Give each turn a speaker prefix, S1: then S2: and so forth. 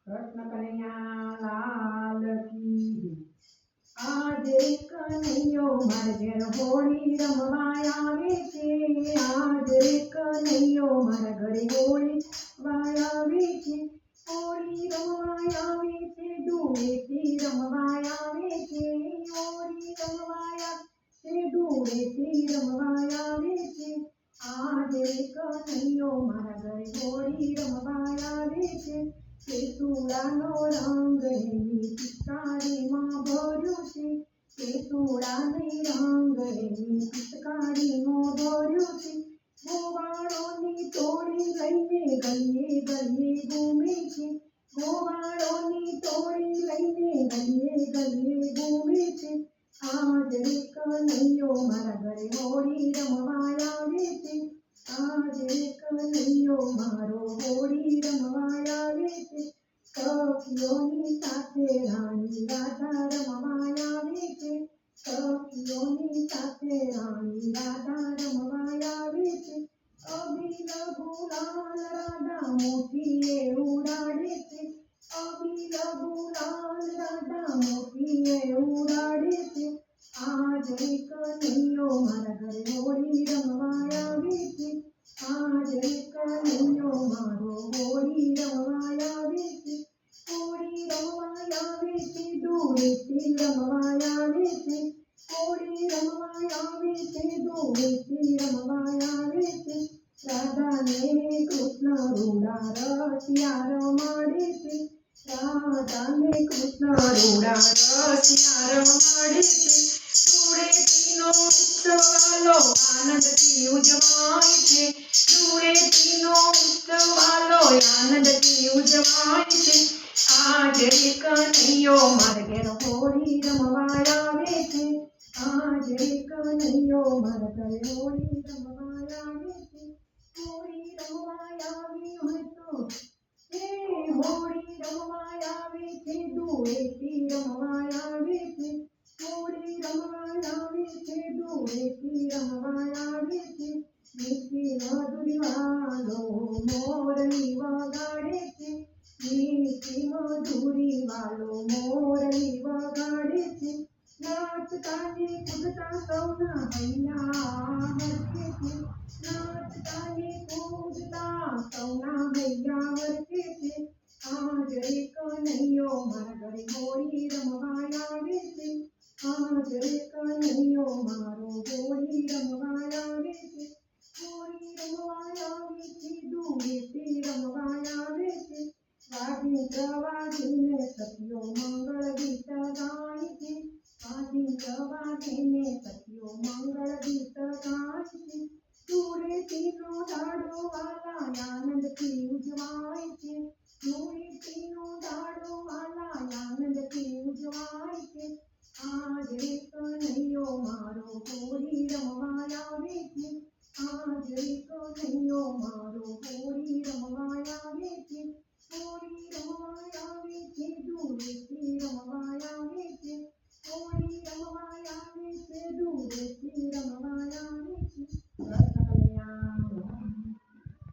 S1: કૃષ્ણ કનૈયા લાલ કી આજે કનૈયો માર ઘેર હોળી રમવા આવે છે। આજે કનૈયો મારા ઘરે હોળી રમવા આવે છે। હોળી રમવા આવે છે, ધૂળેટી રમવા આવે છે। હોળી રમવા આવે છે, ધૂળેટી રમવા આવે છે। આજે કનૈયો મારા ઘરે હોળી રમવા આવે છે। કેસુડાનો રંગ એની પિચકારીમાં ભર્યો છે। કેસુડાની રંગ એની પિચકારીમાં ભર્યો છે। ગોવાળોની ટોળી લઈને ગલીએ ગલીએ ઘૂમે છે। ગોવાળોની ટોળી લઈને ગલીએ ગલીએ ઘૂમે છે। આજે કનૈયો મારા ઘરે હોળી રમવા આવે છે। આજે કનૈયો મારો હોળી રમવા આવે છે। સખીઓની સાથે રાણી રાધા રમવા આવે છે। સખીઓની સાથે રાણી રાધા રમવા આવે છે। અબીલ ગુલાલ રાધા મોતીએ ઉડાડે છે। અબીલ ગુલાલ રાધા મોતીએ ઉડાડે છે। આજે કનૈયો મારા ઘરે હોળી રમવા આવે છે। આજે કનૈયો મારો હોળી રમવા આવે છે। હોળી રમવા આવે છે, ધૂળેટી રમવા આવે છે। હોળી રમવા આવે છે, ધૂળેટી રમવા આવે છે। રાધાને કૃષ્ણ રૂડા રસિયા રમાડે છે। રાધાને કૃષ્ણ રૂડા રસિયા રમાડે છે। ધૂળેટીનો ઉત્સવ વાલો આનંદથી ઉજવાય છે। ધૂળેટીનો ઉત્સવ વાલો આનંદથી ઉજવાય છે। આજે કનૈયો મારા ઘેર હોળી રમવા આવે છે। આજે કનૈયો મારા ઘરે હોળી રમવા આવે છે। હોળી રમવા આવી હોય તો હોળી રમવા આવે છે, ધૂળેટી રમવા આવે છે। હોળી રમવા આવે છે, ધૂળેટી રમવા આવે છે। મીઠી મધુરી વાલો મોરલી વગાડે છે। મીઠી મધુરી વાલો મોરલી વગાડે છે। નાચતા ને કૂદતા સૌના હૈયા વરસે છે। નાચતા ને કૂદતા સૌના હૈયા વરસે છે। આજે કનૈયો મારા ઘરે હોળી રમવા આવે છે। આજે કનૈયો મારો હોળી રમવા આવે છે। હોળી રમવા આવે છે, ધૂળેટી રમવા આવે છે। વાગી પ્રવાગીને સખીઓ મંગળ ગીત ગાય છે। વાગી પ્રવાગીને સખીઓ મંગળ ગીત ગાય છે। ધૂળેટીનો દાડો વાલા આનંદથી ઉજવાય છે। ધૂળેટીનો દાડો વાલા આનંદથી ઉજવાય છે। આજે